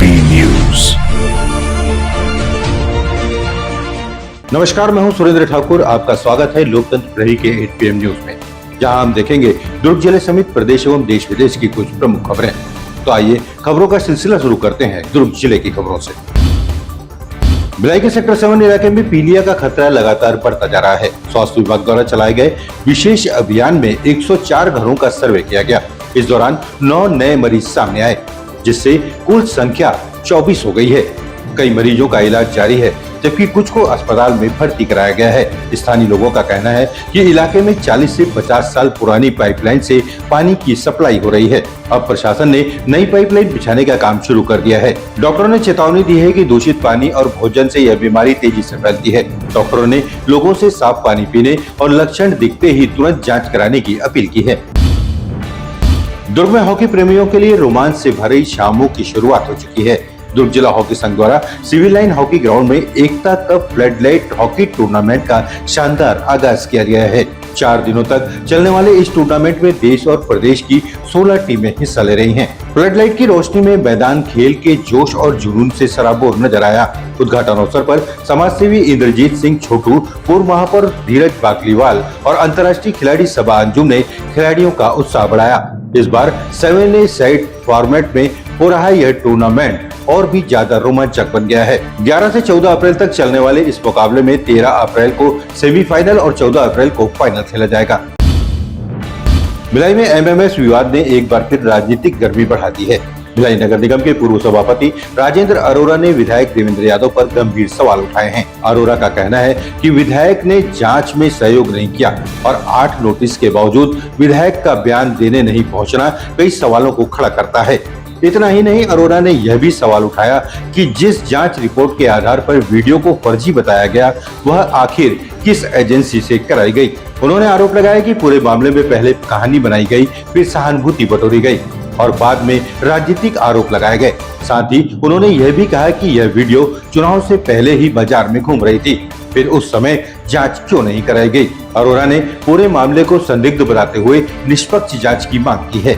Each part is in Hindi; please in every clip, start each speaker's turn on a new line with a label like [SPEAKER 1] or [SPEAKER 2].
[SPEAKER 1] HP news.
[SPEAKER 2] नमस्कार, मैं हूं सुरेंद्र ठाकुर। आपका स्वागत है लोकतंत्र प्रहरी के 8 PM न्यूज में, जहां हम देखेंगे दुर्ग जिले समेत प्रदेश एवं देश विदेश की कुछ प्रमुख खबरें। तो आइए खबरों का सिलसिला शुरू करते हैं दुर्ग जिले की खबरों से। भिलाई के सेक्टर 7 इलाके में पीलिया का खतरा लगातार बढ़ता जा रहा है। स्वास्थ्य विभाग द्वारा चलाए गए विशेष अभियान में 104 घरों का सर्वे किया गया। इस दौरान 9 नए मरीज सामने आए, जिससे कुल संख्या 24 हो गई है। कई मरीजों का इलाज जारी है, जबकि कुछ को अस्पताल में भर्ती कराया गया है। स्थानीय लोगों का कहना है कि इलाके में 40 से 50 साल पुरानी पाइपलाइन से पानी की सप्लाई हो रही है। अब प्रशासन ने नई पाइपलाइन बिछाने का काम शुरू कर दिया है। डॉक्टरों ने चेतावनी दी है कि दूषित पानी और भोजन से यह बीमारी तेजी से फैलती है। डॉक्टरों ने लोगों से साफ पानी पीने और लक्षण दिखते ही तुरंत जाँच कराने की अपील की है। दुर्ग में हॉकी प्रेमियों के लिए रोमांच से भरी शामों की शुरुआत हो चुकी है। दुर्ग जिला हॉकी संघ द्वारा सिविल लाइन हॉकी ग्राउंड में एकता कप फ्लडलाइट हॉकी टूर्नामेंट का शानदार आगाज किया गया है। 4 दिनों तक चलने वाले इस टूर्नामेंट में देश और प्रदेश की 16 टीमें हिस्सा ले रही हैं। फ्लडलाइट की रोशनी में मैदान खेल के जोश और जुनून से सराबोर नजर आया। उद्घाटन अवसर पर समाजसेवी इंद्रजीत सिंह छोटू, पूर्व महापौर धीरज बाकलीवाल और अंतर्राष्ट्रीय खिलाड़ी सबा अंजुम ने खिलाड़ियों का उत्साह बढ़ाया। इस बार 7 साइड फॉर्मेट में हो रहा यह टूर्नामेंट और भी ज्यादा रोमांचक बन गया है। 11 से 14 अप्रैल तक चलने वाले इस मुकाबले में 13 अप्रैल को सेमीफाइनल और 14 अप्रैल को फाइनल खेला जाएगा। भिलाई में MMS विवाद ने एक बार फिर राजनीतिक गर्मी बढ़ा दी है। भिलाई नगर निगम के पूर्व सभापति राजेंद्र अरोरा ने विधायक देवेंद्र यादव पर गंभीर सवाल उठाए हैं। अरोरा का कहना है कि विधायक ने जांच में सहयोग नहीं किया और 8 नोटिस के बावजूद विधायक का बयान देने नहीं पहुंचना कई सवालों को खड़ा करता है। इतना ही नहीं, अरोरा ने यह भी सवाल उठाया कि जिस जांच रिपोर्ट के आधार पर वीडियो को फर्जी बताया गया, वह आखिर किस एजेंसी से कराई गई। उन्होंने आरोप लगाया कि पूरे मामले में पहले कहानी बनाई गई, फिर सहानुभूति बटोरी गई और बाद में राजनीतिक आरोप लगाए गए। साथ ही उन्होंने यह भी कहा कि यह वीडियो चुनाव से पहले ही बाजार में घूम रही थी, फिर उस समय जांच क्यों नहीं कराई गई। अरोरा ने पूरे मामले को संदिग्ध बताते हुए निष्पक्ष जांच की मांग की है।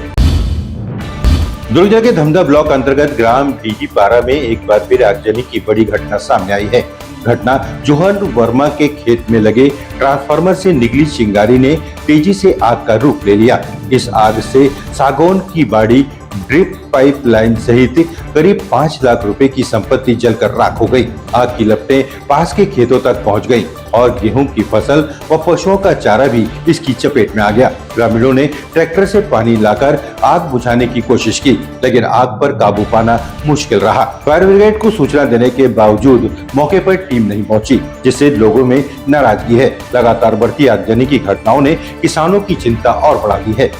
[SPEAKER 2] दुर्ग जिले के धमधा ब्लॉक अंतर्गत ग्राम डीजी-12 में एक बार फिर आगजनी की बड़ी घटना सामने आई है। घटना जोहन वर्मा के खेत में लगे ट्रांसफार्मर से निकली चिंगारी ने तेजी से आग का रूप ले लिया। इस आग से सागौन की बाड़ी, ड्रिप पाइपलाइन सहित करीब 5 लाख रुपए की संपत्ति जलकर राख हो गई। आग की लपटें पास के खेतों तक पहुंच गई और गेहूं की फसल व पशुओं का चारा भी इसकी चपेट में आ गया। ग्रामीणों ने ट्रैक्टर से पानी लाकर आग बुझाने की कोशिश की, लेकिन आग पर काबू पाना मुश्किल रहा। फायर ब्रिगेड को सूचना देने के बावजूद मौके पर टीम नहीं पहुंची, जिससे लोगों में नाराजगी है। लगातार बढ़ती आगजनी की घटनाओं ने किसानों की चिंता और बढ़ा दी है।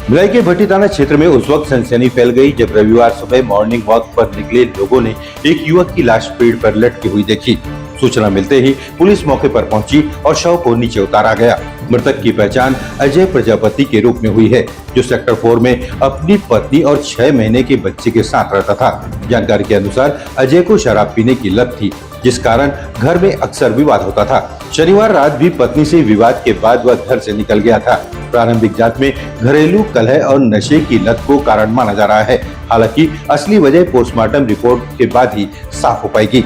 [SPEAKER 2] भिलाई के भट्टी थाना क्षेत्र में उस वक्त सनसनी फैल गई जब रविवार सुबह मॉर्निंग वॉक पर निकले लोगों ने एक युवक की लाश पेड़ पर लटकी हुई देखी। सूचना मिलते ही पुलिस मौके पर पहुंची और शव को नीचे उतारा गया। मृतक की पहचान अजय प्रजापति के रूप में हुई है, जो सेक्टर 4 में अपनी पत्नी और 6 महीने के बच्चे के साथ रहता था। जानकारी के अनुसार अजय को शराब पीने की लत थी, जिस कारण घर में अक्सर विवाद होता था। शनिवार रात भी पत्नी से विवाद के बाद वह घर से निकल गया था। प्रारंभिक जांच में घरेलू कलह और नशे की लत को कारण माना जा रहा है। हालांकि असली वजह पोस्टमार्टम रिपोर्ट के बाद ही साफ हो पाएगी।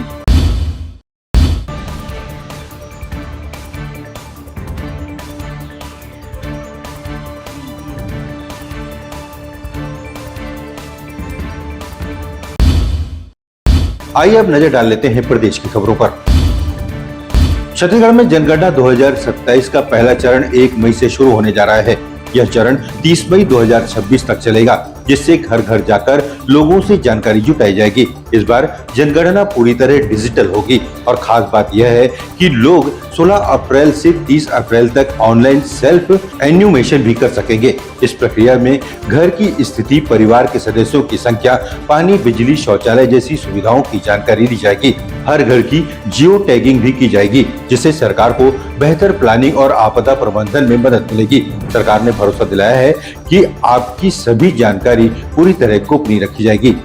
[SPEAKER 2] आइए अब नजर डाल लेते हैं प्रदेश की खबरों पर। छत्तीसगढ़ में जनगणना 2027 का पहला चरण 1 मई से शुरू होने जा रहा है। यह चरण 30 मई 2026 तक चलेगा, जिससे घर घर जाकर लोगों से जानकारी जुटाई जाएगी। इस बार जनगणना पूरी तरह डिजिटल होगी और खास बात यह है कि लोग 16 अप्रैल से 30 अप्रैल तक ऑनलाइन सेल्फ एन्यूमेशन भी कर सकेंगे। इस प्रक्रिया में घर की स्थिति, परिवार के सदस्यों की संख्या, पानी, बिजली, शौचालय जैसी सुविधाओं की जानकारी दी जाएगी। हर घर की जियो टैगिंग भी की जाएगी, जिससे सरकार को बेहतर प्लानिंग और आपदा प्रबंधन में मदद मिलेगी। सरकार ने भरोसा दिलाया है कि आपकी सभी जानकारी पूरी तरह गोपनीय रखी जाएगी।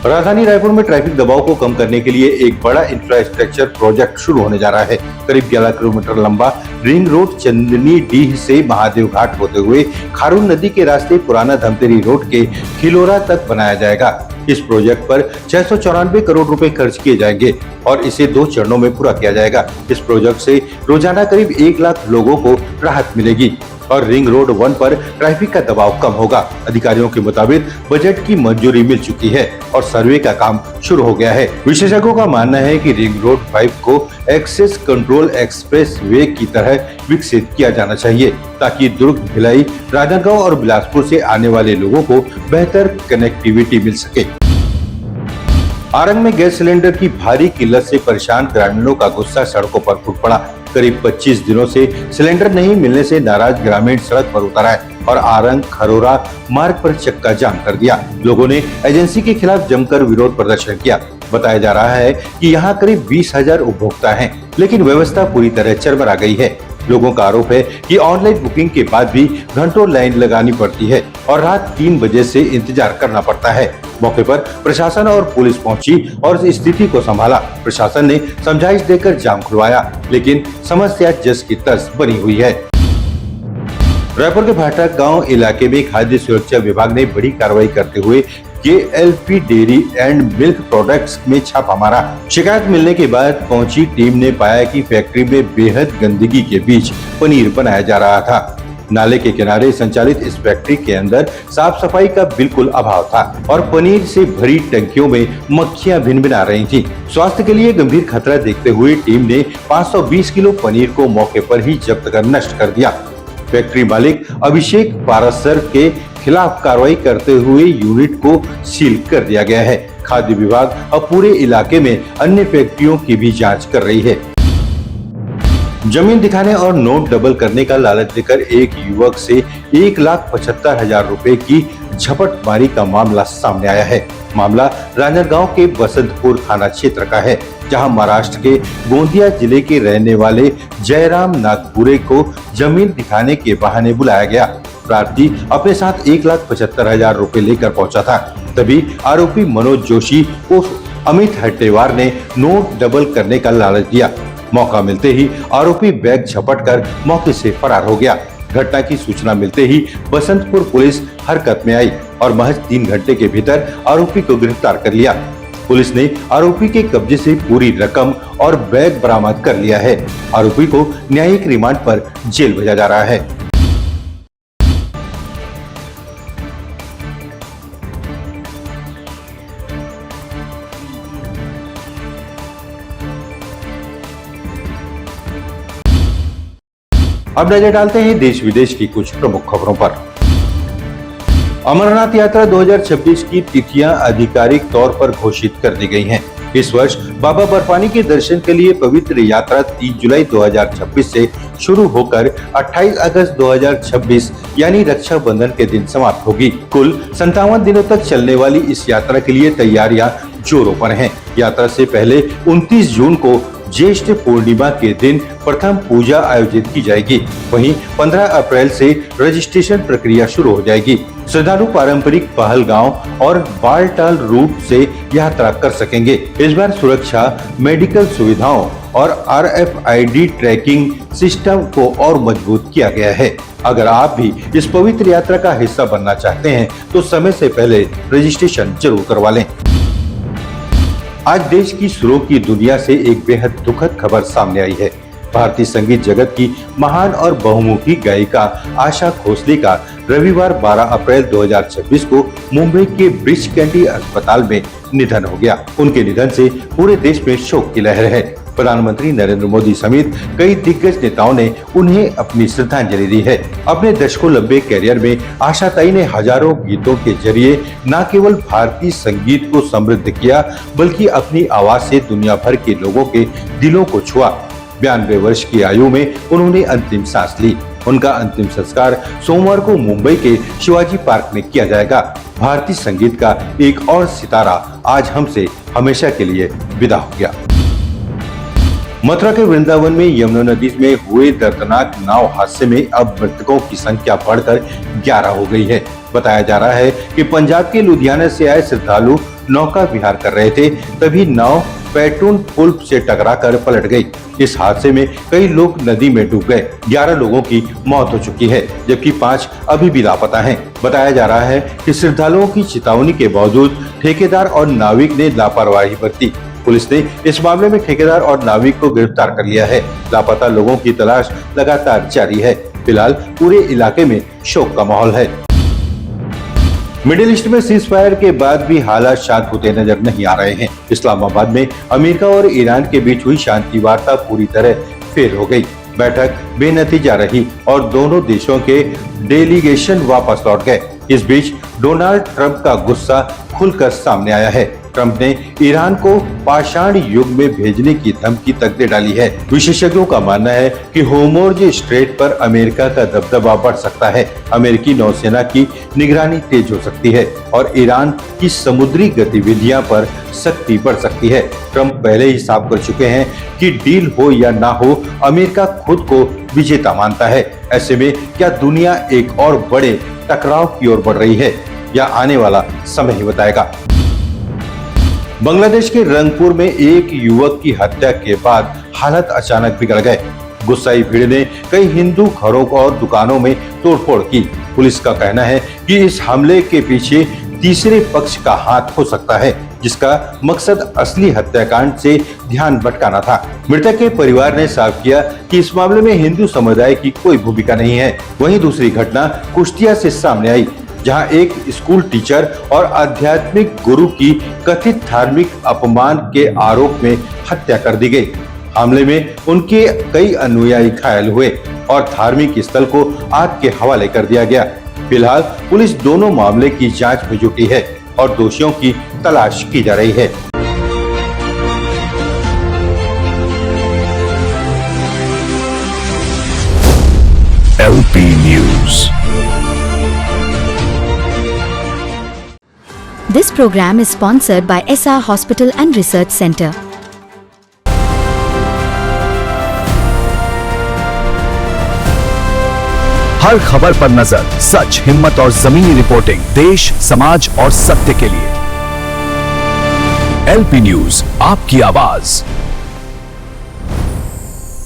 [SPEAKER 2] राजधानी रायपुर में ट्रैफिक दबाव को कम करने के लिए एक बड़ा इंफ्रास्ट्रक्चर प्रोजेक्ट शुरू होने जा रहा है। करीब 11 किलोमीटर लंबा रिंग रोड चंदनी डीह से महादेव घाट होते हुए खारून नदी के रास्ते पुराना धमतरी रोड के खिलोरा तक बनाया जाएगा। इस प्रोजेक्ट पर 694 करोड़ रुपए खर्च किए जाएंगे और इसे 2 चरणों में पूरा किया जाएगा। इस प्रोजेक्ट से रोजाना करीब 1 लाख लोगों को राहत मिलेगी और रिंग रोड 1 पर ट्रैफिक का दबाव कम होगा। अधिकारियों के मुताबिक बजट की मंजूरी मिल चुकी है और सर्वे का काम शुरू हो गया है। विशेषज्ञों का मानना है कि रिंग रोड 5 को एक्सेस कंट्रोल एक्सप्रेस वे की तरह विकसित किया जाना चाहिए ताकि दुर्ग, भिलाई, राजनांदगांव और बिलासपुर से आने वाले लोगों को बेहतर कनेक्टिविटी मिल सके। आरंग में गैस सिलेंडर की भारी किल्लत से परेशान ग्रामीणों का गुस्सा सड़कों पर फूट पड़ा। करीब 25 दिनों से सिलेंडर नहीं मिलने से नाराज ग्रामीण सड़क पर उतर आए और आरंग खरोरा मार्ग पर चक्का जाम कर दिया। लोगों ने एजेंसी के खिलाफ जमकर विरोध प्रदर्शन किया। बताया जा रहा है कि यहाँ करीब 20,000 उपभोक्ता हैं, लेकिन व्यवस्था पूरी तरह चरमरा गई है। लोगों का आरोप है कि ऑनलाइन बुकिंग के बाद भी घंटों लाइन लगानी पड़ती है और रात 3 बजे से इंतजार करना पड़ता है। मौके पर प्रशासन और पुलिस पहुंची और स्थिति को संभाला। प्रशासन ने समझाइश देकर जाम खुलवाया, लेकिन समस्या जस की तस बनी हुई है। रायपुर के भाटा गांव इलाके में खाद्य सुरक्षा विभाग ने बड़ी कार्रवाई करते हुए KLP dairy and milk products में छापा मारा। शिकायत मिलने के बाद पहुंची टीम ने पाया कि फैक्ट्री में बेहद गंदगी के बीच पनीर बनाया जा रहा था। नाले के किनारे संचालित इस फैक्ट्री के अंदर साफ सफाई का बिल्कुल अभाव था और पनीर से भरी टंकियों में मक्खियां भिनभिना रही थीं। स्वास्थ्य के लिए गंभीर खतरा देखते हुए टीम ने 520 किलो पनीर को मौके पर ही जब्त कर नष्ट कर दिया। फैक्ट्री मालिक अभिषेक पारासर के खिलाफ कार्रवाई करते हुए यूनिट को सील कर दिया गया है। खाद्य विभाग अब पूरे इलाके में अन्य फैक्ट्रियों की भी जांच कर रही है। जमीन दिखाने और नोट डबल करने का लालच देकर एक युवक से 1,75,000 रुपए की झपटमारी का मामला सामने आया है। मामला राजनांदगांव के बसंतपुर थाना क्षेत्र का है, जहां महाराष्ट्र के गोंदिया जिले के रहने वाले जयराम नागपुरे को जमीन दिखाने के बहाने बुलाया गया। प्रार्थी अपने साथ 1,75,000 रुपए लेकर पहुंचा था। तभी आरोपी मनोज जोशी को अमित हट्टेवार ने नोट डबल करने का लालच दिया। मौका मिलते ही आरोपी बैग झपटकर मौके से फरार हो गया। घटना की सूचना मिलते ही बसंतपुर पुलिस हरकत में आई और महज 3 घंटे के भीतर आरोपी को गिरफ्तार कर लिया। पुलिस ने आरोपी के कब्जे से पूरी रकम और बैग बरामद कर लिया है। आरोपी को न्यायिक रिमांड पर जेल भेजा जा रहा है। अब नजर डालते हैं देश विदेश की कुछ प्रमुख खबरों पर। अमरनाथ यात्रा 2026 की तिथियां आधिकारिक तौर पर घोषित कर दी गई हैं। इस वर्ष बाबा बर्फानी के दर्शन के लिए पवित्र यात्रा 30 जुलाई 2026 से शुरू होकर 28 अगस्त 2026 यानी रक्षाबंधन के दिन समाप्त होगी। कुल 57 दिनों तक चलने वाली इस यात्रा के लिए तैयारियां जोरों पर हैं। यात्रा से पहले 29 जून को ज्येष्ठ पूर्णिमा के दिन प्रथम पूजा आयोजित की जाएगी। वहीं 15 अप्रैल से रजिस्ट्रेशन प्रक्रिया शुरू हो जाएगी। श्रद्धालु पारंपरिक पहलगांव और बालटाल रूट से यात्रा कर सकेंगे। इस बार सुरक्षा, मेडिकल सुविधाओं और RFID ट्रैकिंग सिस्टम को और मजबूत किया गया है। अगर आप भी इस पवित्र यात्रा का हिस्सा बनना चाहते हैं तो समय से पहले रजिस्ट्रेशन जरूर करवा लें। आज देश की सुरों की दुनिया से एक बेहद दुखद खबर सामने आई है। भारतीय संगीत जगत की महान और बहुमुखी गायिका आशा भोसले का रविवार 12 अप्रैल 2026 को मुंबई के ब्रिच कैंडी अस्पताल में निधन हो गया। उनके निधन से पूरे देश में शोक की लहर है। प्रधानमंत्री नरेंद्र मोदी समेत कई दिग्गज नेताओं ने उन्हें अपनी श्रद्धांजलि दी है। अपने दशकों लंबे कैरियर में आशाताई ने हजारों गीतों के जरिए न केवल भारतीय संगीत को समृद्ध किया, बल्कि अपनी आवाज से दुनिया भर के लोगों के दिलों को छुआ। 92 वर्ष की आयु में उन्होंने अंतिम सांस ली। उनका अंतिम संस्कार सोमवार को मुंबई के शिवाजी पार्क में किया जाएगा। भारतीय संगीत का एक और सितारा आज हमसे हमेशा के लिए विदा हो गया। मथुरा के वृंदावन में यमुना नदी में हुए दर्दनाक नाव हादसे में अब मृतकों की संख्या बढ़कर 11 हो गई है। बताया जा रहा है कि पंजाब के लुधियाना से आए श्रद्धालु नौका विहार कर रहे थे, तभी नाव पैटून पुल से टकराकर पलट गई। इस हादसे में कई लोग नदी में डूब गए। 11 लोगों की मौत हो चुकी है, जबकि 5 अभी भी लापता हैं। बताया जा रहा है कि श्रद्धालुओं की चेतावनी के बावजूद ठेकेदार और नाविक ने लापरवाही बरती। पुलिस ने इस मामले में ठेकेदार और नाविक को गिरफ्तार कर लिया है। लापता लोगों की तलाश लगातार जारी है। फिलहाल पूरे इलाके में शोक का माहौल है। मिडिल ईस्ट में सीज फायर के बाद भी हालात शांत होते नजर नहीं आ रहे हैं। इस्लामाबाद में अमेरिका और ईरान के बीच हुई शांति वार्ता पूरी तरह फेल हो गई। बैठक बेनतीजा रही और दोनों देशों के डेलीगेशन वापस लौट गए। इस बीच डोनाल्ड ट्रंप का गुस्सा खुलकर सामने आया है। ट्रंप ने ईरान को पाषाण युग में भेजने की धमकी तक दे डाली है। विशेषज्ञों का मानना है कि होर्मुज़ स्ट्रेट पर अमेरिका का दबदबा बढ़ सकता है। अमेरिकी नौसेना की निगरानी तेज हो सकती है और ईरान की समुद्री गतिविधियां पर सख्ती बढ़ सकती है। ट्रंप पहले ही साफ कर चुके हैं कि डील हो या ना हो, अमेरिका खुद को विजेता मानता है। ऐसे में क्या दुनिया एक और बड़े टकराव की ओर बढ़ रही है, या आने वाला समय ही बताएगा। बांग्लादेश के रंगपुर में एक युवक की हत्या के बाद हालत अचानक बिगड़ गए। गुस्साई भीड़ ने कई हिंदू घरों और दुकानों में तोड़फोड़ की। पुलिस का कहना है कि इस हमले के पीछे तीसरे पक्ष का हाथ हो सकता है, जिसका मकसद असली हत्याकांड से ध्यान भटकाना था। मृतक के परिवार ने साफ किया कि इस मामले में हिंदू समुदाय की कोई भूमिका नहीं है। वहीं दूसरी घटना कुश्तिया से सामने आई, जहां एक स्कूल टीचर और आध्यात्मिक गुरु की कथित धार्मिक अपमान के आरोप में हत्या कर दी गई। हमले में उनके कई अनुयायी घायल हुए और धार्मिक स्थल को आग के हवाले कर दिया गया। फिलहाल पुलिस दोनों मामले की जांच में जुटी है और दोषियों की तलाश की जा रही है।
[SPEAKER 1] LP News.
[SPEAKER 3] This program is sponsored by SR Hospital and Research Center.
[SPEAKER 1] हर खबर पर नजर, सच, हिम्मत और जमीनी रिपोर्टिंग, देश, समाज और सत्य के लिए। LP न्यूज, आपकी आवाज।